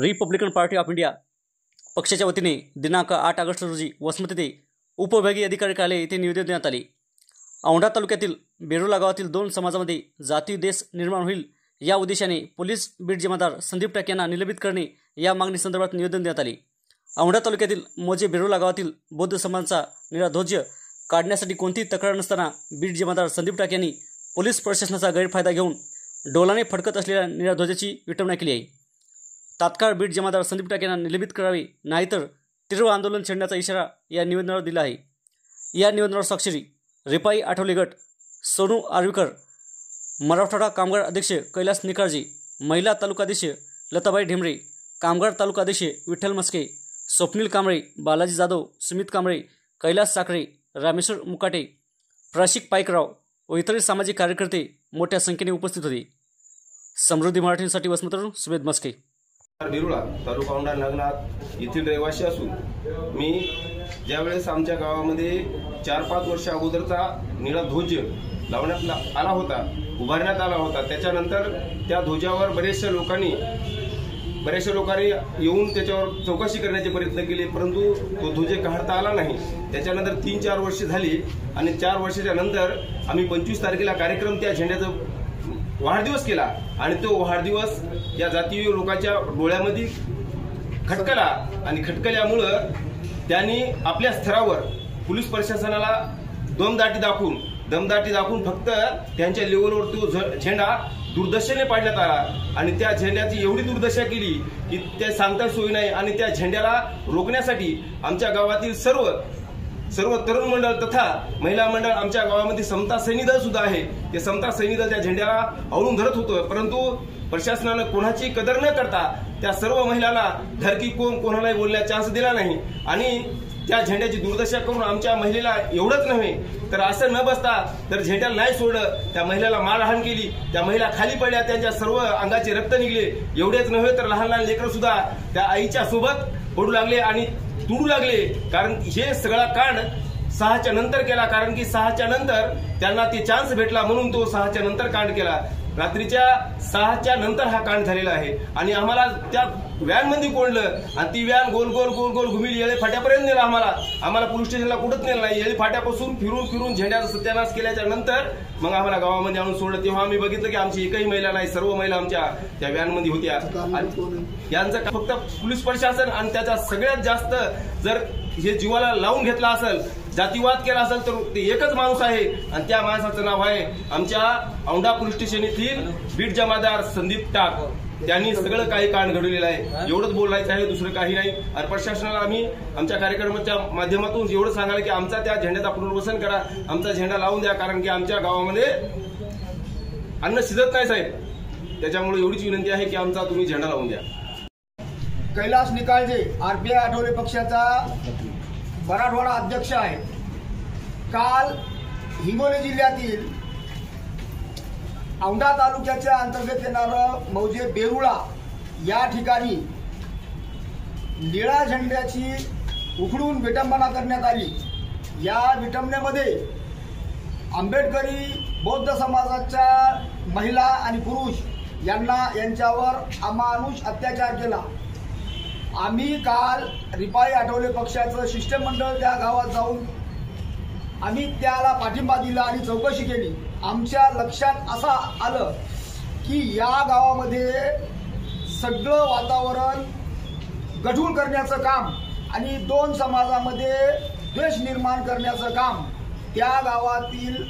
Republican party of India पक्षाच्या वतीने दिनांक 8 ऑगस्ट रोजी वसमत येथे उपविभागीय अधिकारी कार्यालय येथे निवेदन देण्यात आले। औंढा तालुक्यातील बेरुला गावातील 2 समाजामध्ये जातीय देश निर्माण होईल या उद्देशाने पोलीस बीट जमादार संदीप टाके यांना निलंबित करणे या मागणी संदर्भात निवेदन देण्यात आले। औंढा तालुक्यातील मोजे बेरुला गावातील बौद्ध समाजाचा निराध्वज काढण्यासाठी कोणतीही तक्रार नसताना बीट जमादार संदीप टाके यांनी पोलीस प्रशासनाचा गैरफायदा घेऊन डोलाने फडकत असलेल्या निराध्वजाची विटंबना केली आहे। तात्काळ बीट जमादार संदीप टाके यांना निलंबित करावे, नाहीतर तीव्र आंदोलन छेडण्याचा इशारा या निवेदनावर दिला आहे। या निवेदनावर स्वाक्षरी रिपाई आठवले गट, सोनू आर्वीकर, मराठवाडा कामगार अध्यक्ष कैलास निकाळजे, महिला तालुका अध्यक्ष लताबाई ढेमरे, कामगार तालुका अध्यक्ष विठ्ठल मस्के, स्वप्नील कांबळे, बालाजी जाधव, सुमित कांबळे, कैलास साखरे, रामेश्वर मुकाटे, प्राशिक पाईकराव व इतर सामाजिक कार्यकर्ते मोठ्या संख्येने उपस्थित होते। समृद्धी मराठीसाठी वसमतरून सुमेध मस्के। बेरुळा तालुका औंढा नागनाथ येथील रहिवासी असून मी ज्यावेळेस आमच्या गावामध्ये 4-5 वर्ष अगोदरचा निळा ध्वज लावण्यात आला होता, उभारण्यात आला होता, त्याच्यानंतर त्या ध्वजावर बरेचशा लोकांनी येऊन त्याच्यावर चौकशी करण्याचे प्रयत्न केले, परंतु तो ध्वज काढता आला नाही। त्याच्यानंतर 3-4 वर्ष झाली आणि 4 वर्षाच्या नंतर आम्ही 25 तारखेला कार्यक्रम त्या झेंड्याचा वाढदिवस केला आणि तो वाढदिवस या जातीय लोकांच्या डोळ्यामध्ये खटकला आणि खटकल्यामुळं त्यांनी आपल्या स्तरावर पोलीस प्रशासनाला दमदाटी दाखवून फक्त त्यांच्या लेवलवर तो झेंडा दुर्दशेने पाडण्यात आला आणि त्या झेंड्याची एवढी दुर्दशा केली की ते सांगता सोयी नाही। आणि त्या झेंड्याला रोखण्यासाठी आमच्या गावातील सर्व तरुण मंडळ तथा महिला मंडळ, आमच्या गावामध्ये समता सैनिक दल सुद्धा आहे, ते समता सैनिक दल त्या झेंड्याला आवळून धरत होतं, परंतु प्रशासनानं कोणाची कदर न करता त्या सर्व महिलांना धरकी कोणालाही बोलण्याचा चान्स दिला नाही आणि त्या झेंड्याची दुर्दशा करून आमच्या महिलेला एवढंच नव्हे तर असं न बसता तर झेंड्याला नाही सोडलं, त्या महिलेला मारहाण केली, त्या महिला खाली पडल्या, त्यांच्या सर्व अंगाचे रक्त निघले। एवढेच नव्हे तर लहान लहान लेकरं सुद्धा त्या आईच्या सोबत पडू लागले आणि तुडू लागले, कारण हे सगळा कांड 6च्या नंतर केला, कारण की 6च्या नंतर त्यांना ते चान्स भेटला म्हणून तो 6च्या नंतर कांड केला। रात्रीच्या 6च्या नंतर हा कांड झालेला आहे आणि आम्हाला त्या व्हॅन मध्ये कोंडलं आणि ती व्हॅन गोल गोल घुमिली, येळे फाट्यापर्यंत नेला आम्हाला पोलीस स्टेशनला कुठंच नेलं नाही। येळे फाट्यापासून फिरून झेंड्याचा सत्यानाश केल्याच्या नंतर मग आम्हाला गावामध्ये आणून सोडलं। तेव्हा आम्ही बघितलं की आमची एकही महिला नाही, सर्व महिला आमच्या त्या व्हॅन मध्ये होत्या। यांचं फक्त पोलीस प्रशासन आणि त्याचा सगळ्यात जास्त जर हे जीवाला लावून घेतला असेल, जातीवाद केला असेल तर ते एकच माणूस आहे आणि त्या माणसाचं नाव आहे आमच्या औंढा पोलीस स्टेशन येथील बीट जमादार संदीप टाक। त्यांनी सगळं काही कांड घडवलेलं आहे, एवढंच बोलायचं आहे, दुसरं काही नाही। आणि प्रशासनाला आम्ही आमच्या कार्यक्रमाच्या माध्यमातून एवढं सांगायला की आमचा त्या झेंड्याचा पुनर्वसन करा, आमचा झेंडा लावून द्या, कारण की आमच्या गावामध्ये अन्न शिजत नाही साहेब। त्याच्यामुळे एवढीच विनंती आहे की आमचा तुम्ही झेंडा लावून द्या। कैलास निकाळजे आरपीआय आठवले पक्षाचा मराठवाडा अध्यक्ष आहे। काल हिंगोली जिल्ह्यातील औंढा तालुक्याच्या अंतर्गत येणारं मौजे बेरुळा या ठिकाणी निळा झेंड्याची उखडून विटंबना करण्यात आली। या विटंबनेमध्ये आंबेडकरी बौद्ध समाजाच्या महिला आणि पुरुष यांच्यावर अमानुष अत्याचार केला। आम्ही काल रिपाई आठवले पक्षाचं शिष्टमंडळ त्या गावात जाऊन आम्ही त्याला पाठिंबा दिला आणि चौकशी केली। आमच्या लक्षात असं आलं की या गावामध्ये सगळं वातावरण गढूळ करण्याचं काम आणि 2 समाजामध्ये द्वेष निर्माण करण्याचं काम त्या गावातील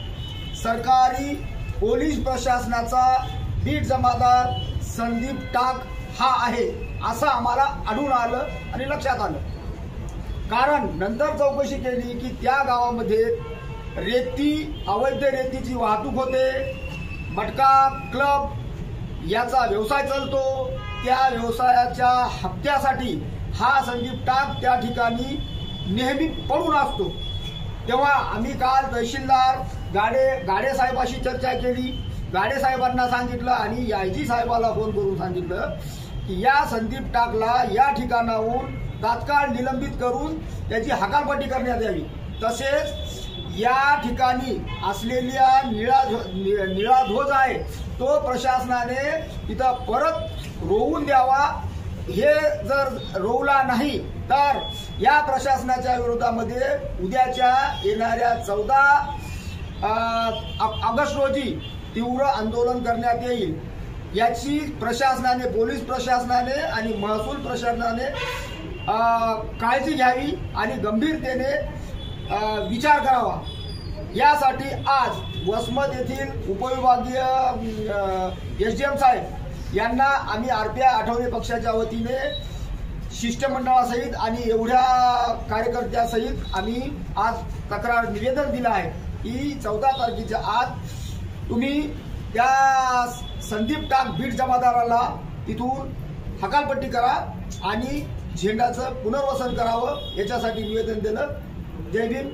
सरकारी पोलीस प्रशासनाचा बीट जमादार संदीप टाक हा आहे असं आम्हाला आढळून आलं आणि लक्षात आलं। कारण नंतर चौकशी केली की त्या गावामध्ये अवैध रेतीची वाहतूक होते, मटका क्लब याचा व्यवसाय चालतो, त्या व्यवसायाच्या हप्त्यासाठी हा संदीप टाक त्या ठिकाणी नेहमी पडून असतो। तेव्हा आम्ही काल तहसीलदार गाडे साहेबांशी चर्चा केली, गाडे साहेबांना सांगितलं आणि आयजी साहेबाला फोन करून सांगितलं की या संदीप टाकला या ठिकाणाहून तात्काळ निलंबित करून त्याची हकालपट्टी करण्यात यावी। तसेच या ठिकाणी असलेल्या निळा ध्वज आहे तो प्रशासनाने तिथं परत रोवून द्यावा हे जर रोवला नाही तर या प्रशासनाच्या विरोधामध्ये उद्याच्या येणाऱ्या 14 ऑगस्ट रोजी तीव्र आंदोलन करण्यात येईल। याची प्रशासनाने, पोलीस प्रशासनाने आणि महसूल प्रशासनाने काळजी घ्यावी आणि गंभीरतेने विचार करावा। यासाठी आज वसमत येथील उपविभागीय SDM साहेब यांना आम्ही RPI आठवले पक्षाच्या वतीने शिष्टमंडळासहित आणि एवढ्या कार्यकर्त्यासहित आम्ही आज तक्रार निवेदन दिलं आहे की 14 तारखेच्या आत तुम्ही त्या संदीप टाक बीट जमादाराला तिथून हकालपट्टी करा आणि झेंडाचं पुनर्वसन करावं, याच्यासाठी निवेदन दिलं। जय भीम।